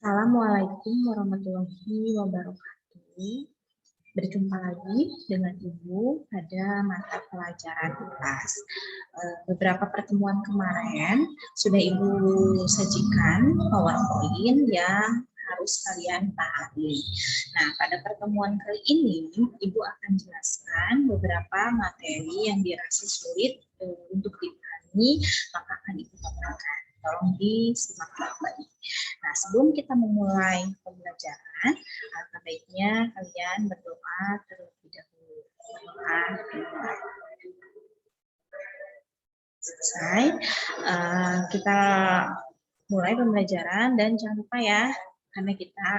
Assalamualaikum warahmatullahi wabarakatuh. Berjumpa lagi dengan Ibu pada mata pelajaran IPAS. Beberapa pertemuan kemarin sudah Ibu sajikan PowerPoint yang harus kalian pahami. Nah, pada pertemuan kali ini Ibu akan jelaskan beberapa materi yang dirasa sulit untuk dipahami, maka akan Ibu paparkan. Tolong disimak baik-baik. Nah, sebelum kita memulai pembelajaran, alangkah baiknya kalian berdoa terlebih dahulu. Selesai, kita mulai pembelajaran dan jangan lupa ya, karena kita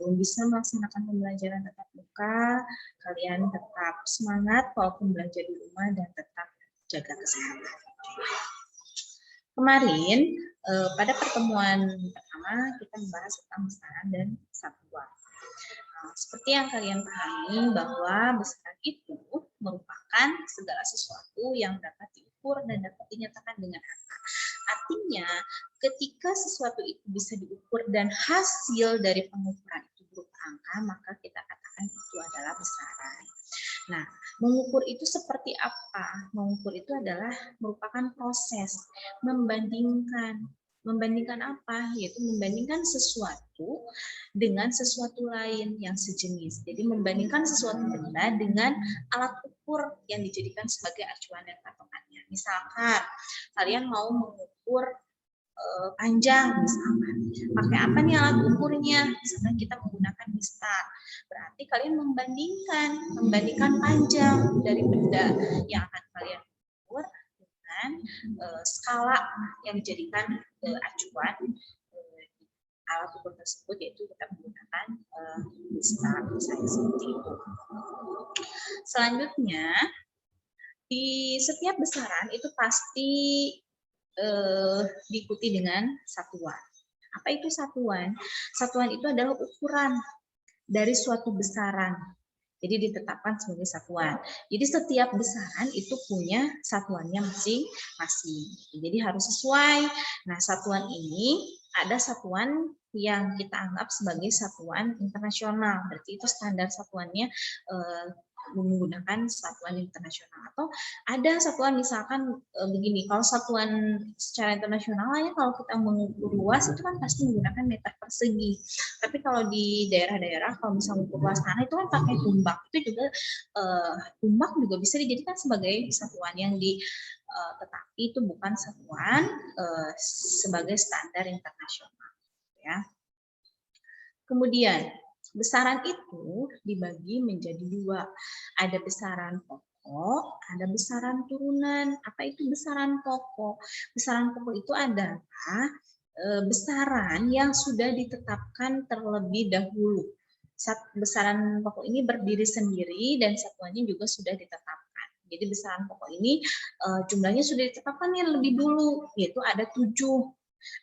belum bisa melaksanakan pembelajaran tatap muka, kalian tetap semangat walaupun belajar di rumah dan tetap jaga kesehatan. Kemarin pada pertemuan pertama kita membahas tentang besaran dan satuan. Seperti yang kalian pahami bahwa besaran itu merupakan segala sesuatu yang dapat diukur dan dapat dinyatakan dengan angka. Artinya ketika sesuatu itu bisa diukur dan hasil dari pengukuran itu berupa angka, maka kita katakan itu adalah besaran. Nah, mengukur itu seperti apa? Mengukur itu adalah merupakan proses membandingkan. Membandingkan apa? Yaitu membandingkan sesuatu dengan sesuatu lain yang sejenis. Jadi membandingkan sesuatu benda dengan alat ukur yang dijadikan sebagai acuan dan patokannya. Misalkan kalian mau mengukur panjang misalkan. Pakai apa nih alat ukurnya? Misalkan kita menggunakan mistar. Berarti kalian membandingkan panjang dari benda yang akan kalian ukur dengan skala yang dijadikan acuan alat ukur tersebut, yaitu kita menggunakan mistar misalnya seperti itu. Selanjutnya, di setiap besaran itu pasti diikuti dengan satuan. Apa itu satuan? Satuan itu adalah ukuran dari suatu besaran. Jadi ditetapkan sebagai satuan. Jadi setiap besaran itu punya satuannya masing-masing. Jadi harus sesuai. Nah, satuan ini ada satuan yang kita anggap sebagai satuan internasional. Berarti itu standar satuannya menggunakan satuan internasional, atau ada satuan misalkan begini, kalau satuan secara internasional ya, kalau kita mengukur luas itu kan pasti menggunakan meter persegi, tapi kalau di daerah-daerah kalau misalnya mengukur luas tanah itu kan pakai tumbak. Itu juga tumbak juga bisa dijadikan sebagai satuan yang tetapi itu bukan satuan sebagai standar internasional ya. Kemudian besaran itu dibagi menjadi dua. Ada besaran pokok, ada besaran turunan. Apa itu besaran pokok? Besaran pokok itu adalah besaran yang sudah ditetapkan terlebih dahulu. Besaran pokok ini berdiri sendiri dan satuannya juga sudah ditetapkan. Jadi besaran pokok ini jumlahnya sudah ditetapkan yang lebih dulu, yaitu ada 7.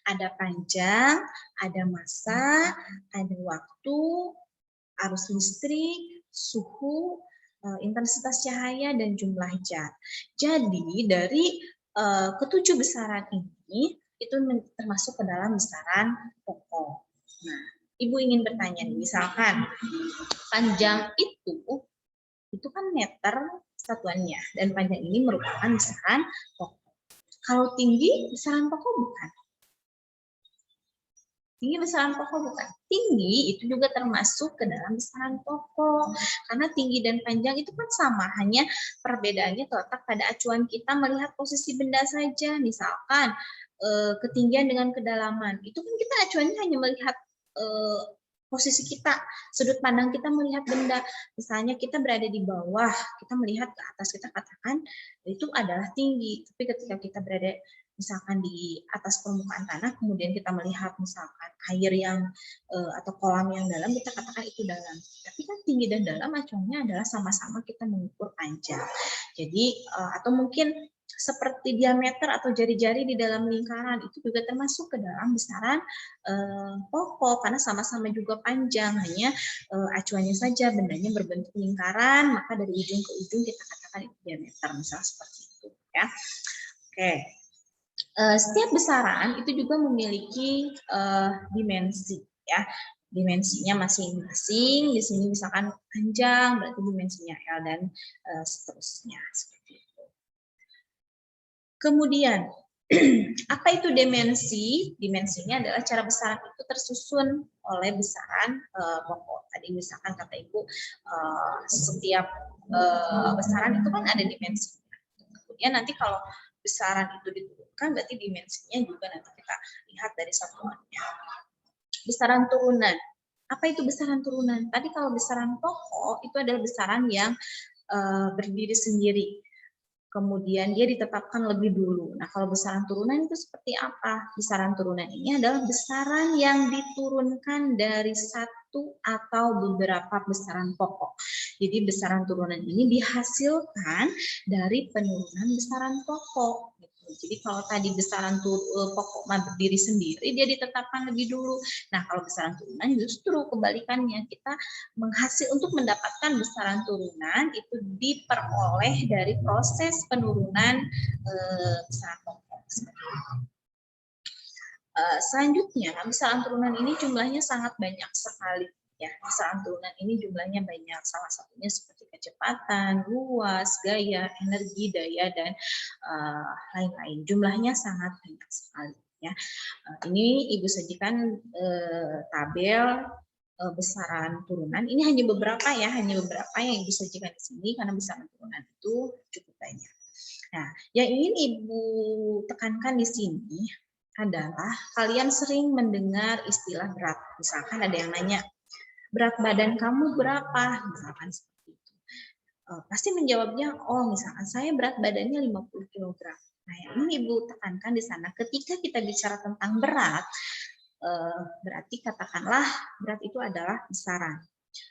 Ada panjang, ada massa, ada waktu, arus listrik, suhu, intensitas cahaya, dan jumlah zat. Jadi dari ketujuh besaran ini itu termasuk ke dalam besaran pokok. Nah, Ibu ingin bertanya nih, misalkan panjang itu kan meter satuannya, dan panjang ini merupakan besaran pokok. Kalau tinggi, besaran pokok bukan? Tinggi besaran pokok bukan? Tinggi itu juga termasuk ke dalam besaran pokok. Karena tinggi dan panjang itu kan sama, hanya perbedaannya terletak pada acuan kita melihat posisi benda saja. Misalkan ketinggian dengan kedalaman, itu kan kita acuannya hanya melihat posisi kita, sudut pandang kita melihat benda. Misalnya kita berada di bawah, kita melihat ke atas, kita katakan itu adalah tinggi. Tapi ketika kita berada misalkan di atas permukaan tanah, kemudian kita melihat misalkan air yang atau kolam yang dalam, kita katakan itu dalam. Tapi kan tinggi dan dalam acuannya adalah sama-sama kita mengukur panjang. Jadi atau mungkin seperti diameter atau jari-jari di dalam lingkaran, itu juga termasuk ke dalam besaran pokok karena sama-sama juga panjang, hanya acuannya saja bendanya berbentuk lingkaran, maka dari ujung ke ujung kita katakan itu diameter, misalnya seperti itu ya. Oke. Setiap besaran itu juga memiliki dimensi, ya. Dimensinya masing-masing. Di sini misalkan panjang, berarti dimensinya L dan seterusnya. Seperti itu. Kemudian, apa itu dimensi? Dimensinya adalah cara besaran itu tersusun oleh besaran pokok. Tadi misalkan kata Ibu, setiap besaran itu kan ada dimensinya. Kemudian nanti kalau besaran itu diturunkan, berarti dimensinya juga nanti kita lihat dari satuannya. Besaran turunan. Apa itu besaran turunan? Tadi kalau besaran pokok itu adalah besaran yang berdiri sendiri. Kemudian dia ditetapkan lebih dulu. Nah, kalau besaran turunan itu seperti apa? Besaran turunan ini adalah besaran yang diturunkan dari satu atau beberapa besaran pokok. Jadi besaran turunan ini dihasilkan dari penurunan besaran pokok. Jadi kalau tadi besaran pokok berdiri sendiri, dia ditetapkan lebih dulu. Nah, kalau besaran turunan justru kebalikannya, kita untuk mendapatkan besaran turunan itu diperoleh dari proses penurunan besaran pokok. Selanjutnya, besaran turunan ini jumlahnya sangat banyak sekali. Ya, besaran turunan ini jumlahnya banyak. Salah satunya seperti kecepatan, luas, gaya, energi, daya, dan lain-lain. Jumlahnya sangat banyak sekali. Ya, ini Ibu sajikan tabel besaran turunan. Ini hanya beberapa ya, hanya beberapa yang Ibu sajikan di sini karena besaran turunan itu cukup banyak. Nah, yang ingin Ibu tekankan di sini adalah kalian sering mendengar istilah berat. Misalkan ada yang nanya, berat badan kamu berapa? Misalkan seperti itu. Pasti menjawabnya, oh misalkan saya berat badannya 50 kg. Nah, yang ingin Ibu tekankan di sana, ketika kita bicara tentang berat, berarti katakanlah berat itu adalah besaran.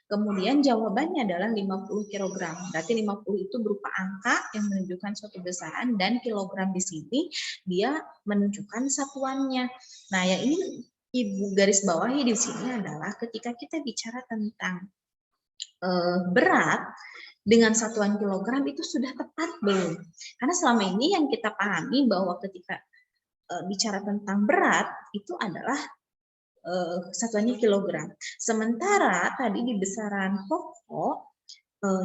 Kemudian jawabannya adalah 50 kg. Berarti 50 itu berupa angka yang menunjukkan suatu besaran dan kilogram di sini dia menunjukkan satuannya. Nah, yang ini Ibu garis bawahi di sini adalah ketika kita bicara tentang berat dengan satuan kilogram itu sudah tepat belum? Karena selama ini yang kita pahami bahwa ketika bicara tentang berat itu adalah satuannya kilogram. Sementara tadi di besaran pokok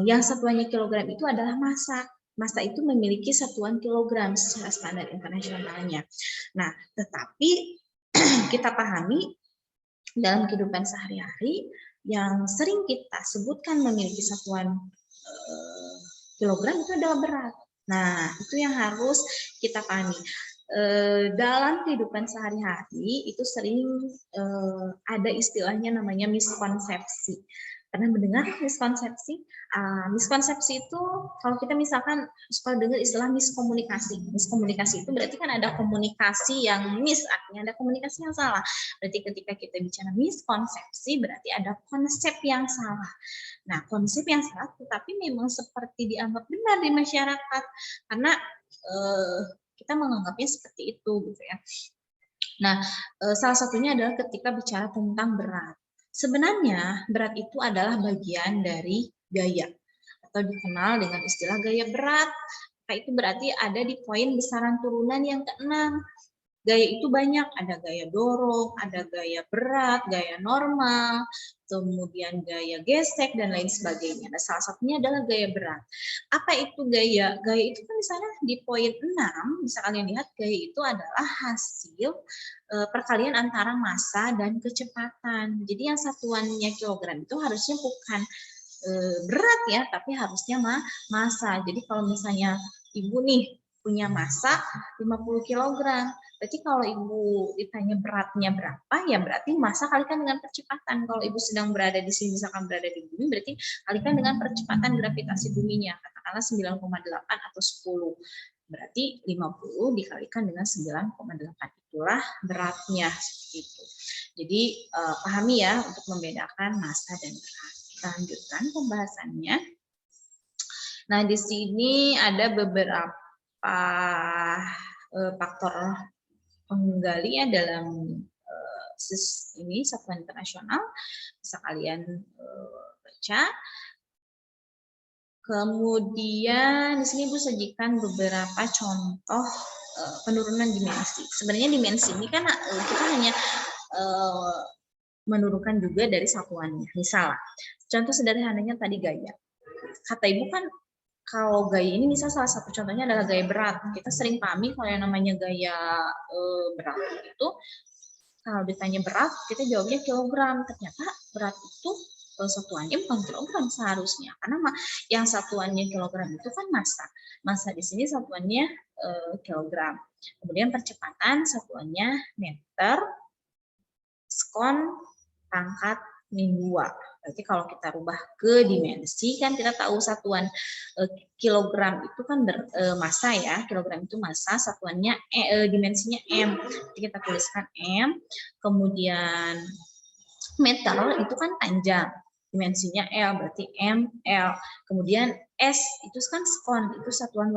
yang satuannya kilogram itu adalah massa. Massa itu memiliki satuan kilogram secara standar internasionalnya. Nah, tetapi kita pahami dalam kehidupan sehari-hari yang sering kita sebutkan memiliki satuan kilogram itu adalah berat. Nah, itu yang harus kita pahami. Dalam kehidupan sehari-hari itu sering ada istilahnya namanya miskonsepsi. Pernah mendengar miskonsepsi? Miskonsepsi itu kalau kita misalkan suka dengar istilah miskomunikasi. Miskomunikasi itu berarti kan ada komunikasi yang artinya ada komunikasi yang salah. Berarti ketika kita bicara miskonsepsi berarti ada konsep yang salah. Nah, konsep yang salah tetapi memang seperti dianggap benar di masyarakat karena kita menganggapnya seperti itu gitu ya. Nah, salah satunya adalah ketika bicara tentang berat. Sebenarnya berat itu adalah bagian dari gaya atau dikenal dengan istilah gaya berat. Nah, itu berarti ada di poin besaran turunan yang keenam. Gaya itu banyak, ada gaya dorong, ada gaya berat, gaya normal, kemudian gaya gesek, dan lain sebagainya. Nah, salah satunya adalah gaya berat. Apa itu gaya? Gaya itu kan misalnya di poin 6, bisa kalian lihat gaya itu adalah hasil perkalian antara massa dan kecepatan. Jadi yang satuannya kilogram itu harusnya bukan berat ya, tapi harusnya massa. Jadi kalau misalnya Ibu nih punya massa 50 kg, berarti kalau Ibu ditanya beratnya berapa, ya berarti massa kalikan dengan percepatan. Kalau Ibu sedang berada di sini, misalkan berada di bumi, berarti kalikan dengan percepatan gravitasi buminya, katakanlah 9,8 atau 10. Berarti 50 dikalikan dengan 9,8. Itulah beratnya, seperti itu. Jadi pahami ya untuk membedakan massa dan berat. Kita lanjutkan pembahasannya. Nah, di sini ada beberapa faktor penggali ya dalam ini satuan internasional, bisa kalian baca. Kemudian di sini Ibu sajikan beberapa contoh penurunan dimensi. Sebenarnya dimensi ini kan kita hanya menurunkan juga dari satuannya. Misal, contoh sederhananya tadi gaya. Kata ibu kan kalau gaya ini misal salah satu contohnya adalah gaya berat. Kita sering pahami kalau yang namanya gaya berat itu kalau ditanya berat kita jawabnya kilogram. Ternyata berat itu satuannya bukan kilogram seharusnya karena yang satuannya kilogram itu kan massa. Massa di sini satuannya kilogram. Kemudian percepatan satuannya meter, sekon, pangkat, min 2. Berarti kalau kita rubah ke dimensi kan kita tahu satuan kilogram itu kan massa ya. Kilogram itu massa, satuannya dimensinya M. Jadi kita tuliskan M. Kemudian meter itu kan panjang. Dimensinya L berarti ML. Kemudian S itu kan sekon, itu satuan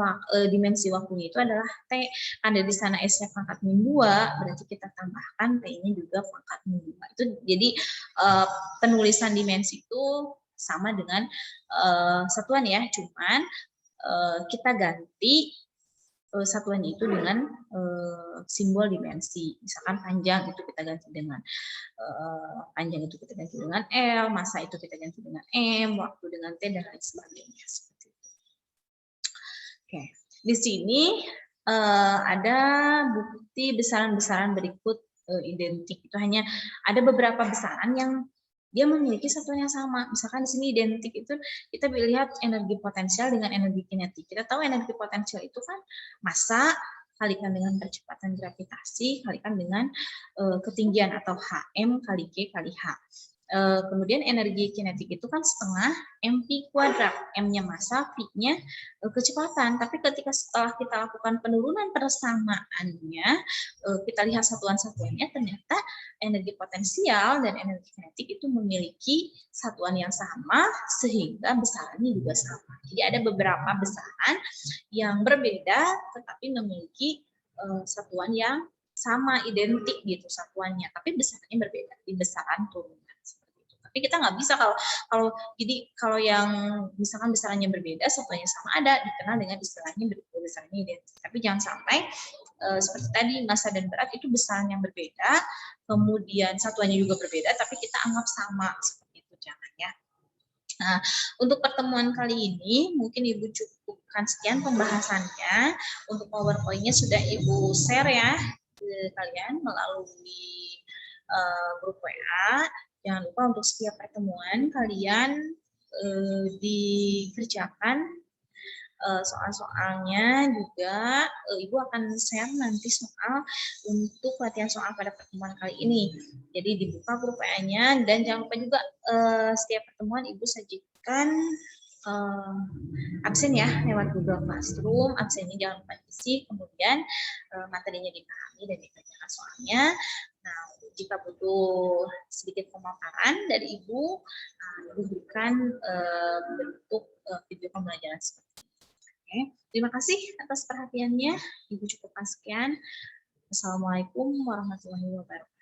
dimensi waktunya itu adalah T. Ada di sana S-nya pangkat min 2, berarti kita tambahkan T-nya juga pangkat min 2. Itu jadi penulisan dimensi itu sama dengan satuan ya, cuman kita ganti satuannya itu dengan simbol dimensi. Misalkan panjang itu kita ganti dengan panjang itu kita ganti dengan L, massa itu kita ganti dengan M, waktu dengan T, dan lain sebagainya. Seperti itu. Oke, di sini ada bukti besaran-besaran berikut identik. Itu hanya ada beberapa besaran yang dia memiliki satuan yang sama. Misalkan di sini identik itu kita lihat energi potensial dengan energi kinetik. Kita tahu energi potensial itu kan massa kalikan dengan percepatan gravitasi kalikan dengan ketinggian atau Hm kali G kali H. Kemudian energi kinetik itu kan setengah mv kuadrat, m-nya massa, v-nya kecepatan. Tapi ketika setelah kita lakukan penurunan persamaannya, kita lihat satuan-satuannya, ternyata energi potensial dan energi kinetik itu memiliki satuan yang sama sehingga besarannya juga sama. Jadi ada beberapa besaran yang berbeda tetapi memiliki satuan yang sama, identik gitu satuannya, tapi besarannya berbeda di besaran turunan. Tapi kita nggak bisa kalau yang misalkan besarannya berbeda, satuannya sama ada dikenal dengan istilahnya besarannya identik. Tapi jangan sampai seperti tadi massa dan berat itu besaran yang berbeda, kemudian satuannya juga berbeda, tapi kita anggap sama seperti itu, jangan ya. Nah, untuk pertemuan kali ini mungkin Ibu cukupkan sekian pembahasannya. Untuk PowerPoint-nya sudah Ibu share ya ke kalian melalui grup WA. Jangan lupa untuk setiap pertemuan kalian dikerjakan soal-soalnya juga. Ibu akan share nanti soal untuk latihan soal pada pertemuan kali ini. Jadi dibuka grup WA-nya dan jangan lupa juga setiap pertemuan Ibu sajikan absen ya lewat Google Classroom. Absennya jangan lupa diisi, kemudian materinya dipahami dan dikerjakan soalnya. Nah, jika butuh sedikit pemaparan dari Ibu, Ibu berikan bentuk video pembelajaran seperti ini. Oke. Terima kasih atas perhatiannya. Ibu cukupkan sekian. Assalamualaikum warahmatullahi wabarakatuh.